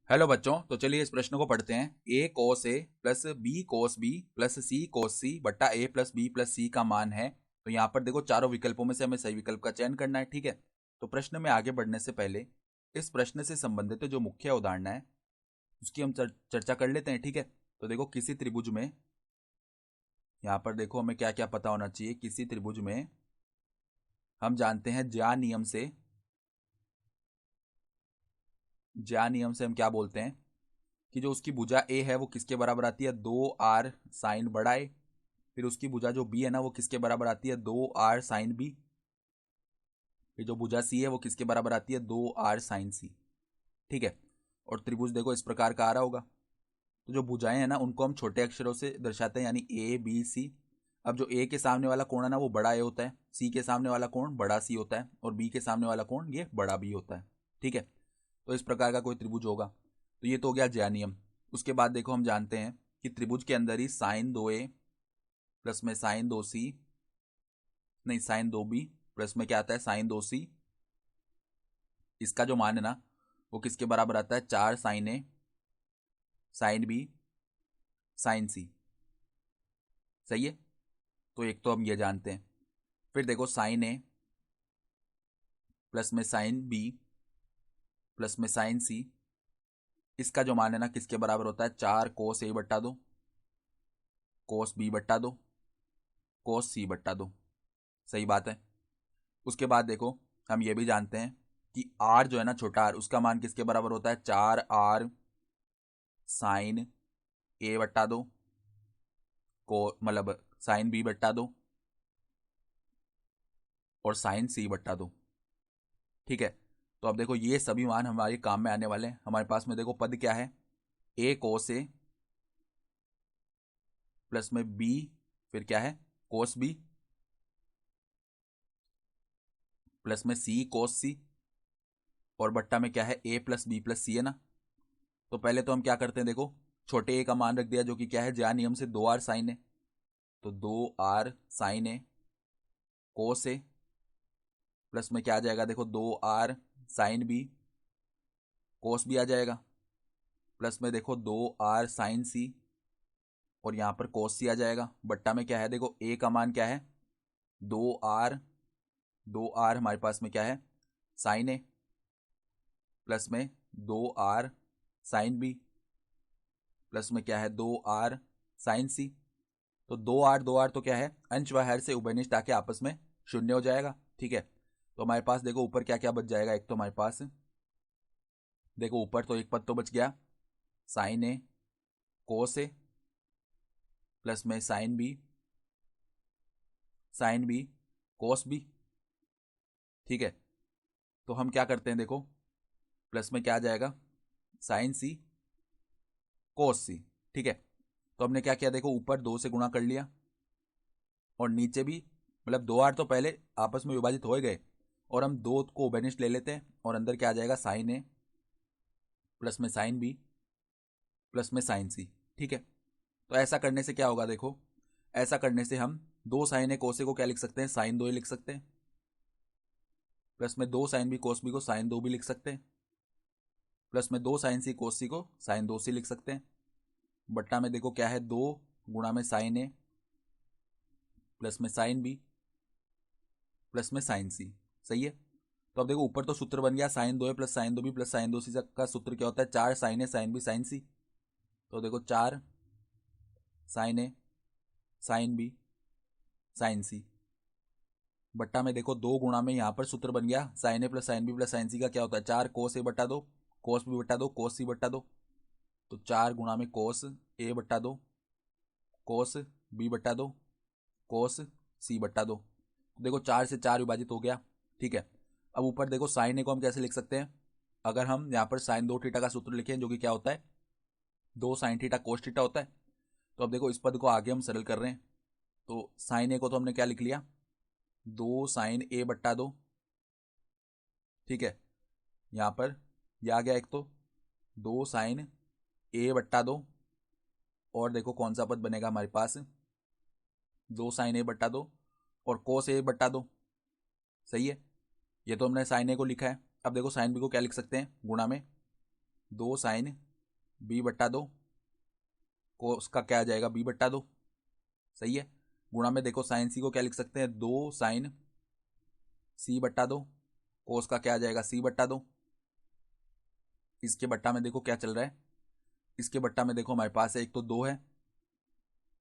Hello बच्चों, तो चलिए इस प्रश्न को पढ़ते हैं। a cos a plus B cos B plus C cos C बट्टा a plus B plus C का मान है। तो यहाँ पर देखो चारों विकल्पों में से हमें सही विकल्प का चयन करना है। ठीक है, तो प्रश्न में आगे बढ़ने से पहले इस प्रश्न से संबंधित जो मुख्य उदाहरण है उसकी हम चर्चा कर लेते हैं। ठीक है, तो देखो किसी त्रिभुज में, यहाँ पर देखो हमें क्या क्या पता होना चाहिए। किसी त्रिभुज में हम जानते हैं ज्या नियम से हम क्या बोलते हैं कि जो उसकी भुजा ए है वो किसके बराबर आती है, 2r साइन बड़ा ए। फिर उसकी भुजा जो बी है ना वो किसके बराबर आती है, 2r साइन बी। फिर जो भुजा सी है वो किसके बराबर आती है, 2r साइन सी। ठीक है, और त्रिभुज देखो इस प्रकार का आ रहा होगा। तो जो भुजाएं हैं ना उनको हम छोटे अक्षरों से दर्शाते हैं, यानी ए बी सी। अब जो ए के सामने वाला कोण है ना वो बड़ा ए होता है, सी के सामने वाला कोण बड़ा सी होता है, और बी के सामने वाला कोण ये बड़ा बी होता है। ठीक है, तो इस प्रकार का कोई त्रिभुज होगा। तो ये तो हो गया ज्या नियम। उसके बाद देखो हम जानते हैं कि त्रिभुज के अंदर ही साइन 2a प्लस में साइन 2c, नहीं साइन 2b प्लस में क्या आता है, साइन 2c। इसका जो मान है ना वो किसके बराबर आता है, 4 sine A sine B sine सी। सही है, तो एक तो हम ये जानते हैं। फिर देखो साइन ए प्लस में साइन बी प्लस में साइन सी, इसका जो मान है ना किसके बराबर होता है, 4 कोस ए बट्टा 2 कोस बी बट्टा 2 कोस सी बट्टा 2। सही बात है। उसके बाद देखो हम ये भी जानते हैं कि आर जो है ना, छोटा आर, उसका मान किसके बराबर होता है, 4r साइन ए बट्टा 2 को मतलब साइन बी बट्टा 2 और साइन सी बट्टा 2। ठीक है, तो अब देखो ये सभी मान हमारे काम में आने वाले हैं। हमारे पास में देखो पद क्या है, ए कोस ए प्लस में बी, फिर क्या है कोस बी प्लस में सी कोस सी, और बट्टा में क्या है ए प्लस बी प्लस सी है ना। तो पहले तो हम क्या करते हैं, देखो छोटे ए का मान रख दिया जो कि क्या है, ज्या नियम से 2r साइन है। तो 2r साइन ए कोस ए प्लस में क्या आ जाएगा, देखो 2r sine B cos B आ जाएगा, प्लस में देखो 2r साइन सी और यहाँ पर कोस सी आ जाएगा। बट्टा में क्या है, देखो ए का मान क्या है, 2r 2r हमारे पास में क्या है साइन ए प्लस में 2r साइन बी प्लस में क्या है 2r साइन सी। तो 2r तो क्या है, अंश व हर से उभयनिष्ठ आके आपस में शून्य हो जाएगा। ठीक है, तो हमारे पास देखो ऊपर क्या क्या बच जाएगा। एक तो हमारे पास देखो ऊपर तो एक पद तो बच गया, साइन ए कोस ए प्लस में साइन बी कोस बी। ठीक है, तो हम क्या करते हैं, देखो प्लस में क्या आ जाएगा, साइन सी कोस सी। ठीक है, तो हमने क्या किया, देखो ऊपर 2 से गुणा कर लिया और नीचे भी, मतलब 2r तो पहले आपस में विभाजित हो गए, और हम 2 को उभयनिष्ठ ले लेते हैं और अंदर क्या आ जाएगा, साइन ए प्लस में साइन बी प्लस में साइन सी। ठीक है, तो ऐसा करने से क्या होगा, देखो ऐसा करने से हम 2 साइन ए कोस ए को क्या लिख सकते हैं, साइन 2 लिख सकते हैं, प्लस में 2 साइन बी कोस बी को साइन 2 भी लिख सकते हैं, प्लस में 2 साइन सी कोस सी को साइन 2 सी लिख सकते हैं। बट्टा में देखो क्या है, 2 गुणा में साइन ए प्लस में साइन बी प्लस में साइन सी। सही है, तो अब देखो ऊपर तो सूत्र बन गया, sine 2 A plus sine 2 B plus sine 2 C का सूत्र क्या होता है, 4 sine A sine B sine C. तो देखो 4 sine A sine B sine C, बट्टा में देखो 2 गुणा में यहाँ पर सूत्र बन गया, sine A plus sine B plus sine C का क्या होता है, 4 कोस ए बट्टा 2 कोस बी बट्टा 2 कोस सी बट्टा 2। तो 4 गुणा में कोस ए बट्टा 2 कोस बी बट्टा 2 कोस सी बट्टा 2। तो देखो 4 से 4 विभाजित हो गया। ठीक है, अब ऊपर देखो साइन ए को हम कैसे लिख सकते हैं, अगर हम यहाँ पर साइन 2 थीटा का सूत्र लिखें जो कि क्या होता है, 2 साइन थीटा कोस थीटा होता है। तो अब देखो इस पद को आगे हम सरल कर रहे हैं, तो साइन ए को तो हमने क्या लिख लिया, 2 साइन ए बट्टा 2। ठीक है, यहाँ पर यह आ गया एक तो 2 साइन ए बट्टा 2, और देखो कौन सा पद बनेगा हमारे पास, 2 साइन ए बट्टा 2 और कोस ए बट्टा 2। सही है, ये तो हमने साइन ए को लिखा है। अब देखो साइन बी को क्या लिख सकते हैं, गुणा में 2 साइन बी बट्टा 2, कोस का क्या आ जाएगा बी बट्टा 2, सही है। गुणा में देखो साइन सी को क्या लिख सकते हैं, 2 साइन सी बट्टा 2, कोस का क्या आ जाएगा सी बट्टा 2। इसके बट्टा में देखो क्या चल रहा है, इसके बट्टा में देखो हमारे पास है एक तो 2 है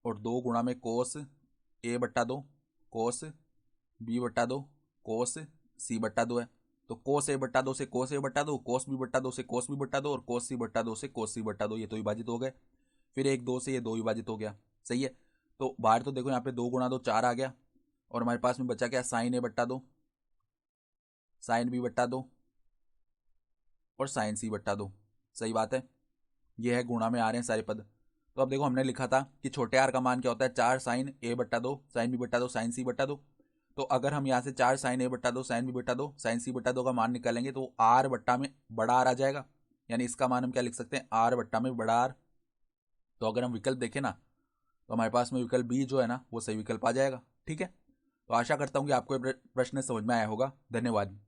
और 2 गुणा में कोस ए बट्टा 2, कोस बी बट्टा 2, कोस सी बट्टा 2 है। तो कोस ए बट्टा 2 से कोस ए बट्टा 2, कोस बी बट्टा 2 से कोस बी बट्टा 2 और कोस सी बट्टा 2 से कोस सी बट्टा 2, ये तो विभाजित हो गए। फिर एक 2 से ये 2 विभाजित हो गया, सही है। तो बाहर तो देखो यहाँ पे 2 गुणा 2 4 आ गया और हमारे पास में बचा क्या, साइन ए बट्टा 2, साइन बी बट्टा 2 और साइन सी बट्टा 2, सही बात है। ये है गुणा में आ रहे हैं सारे पद। तो अब देखो हमने लिखा था कि छोटे आर का मान क्या होता है, 4 साइन ए बट्टा 2, साइन बी बट्टा 2, साइन सी बट्टा 2। तो अगर हम यहाँ से 4 साइन ए बट्टा 2, साइन बी बट्टा 2, साइन सी बट्टा 2 का मान निकालेंगे तो आर बट्टा में बड़ा आर आ जाएगा, यानी इसका मान हम क्या लिख सकते हैं, आर बट्टा में बड़ा आर। तो अगर हम विकल्प देखें ना तो हमारे पास में विकल्प बी जो है ना वो सही विकल्प आ जाएगा, ठीक है। तो आशा करता हूँ कि आपको ये प्रश्न समझ में आया होगा। धन्यवाद।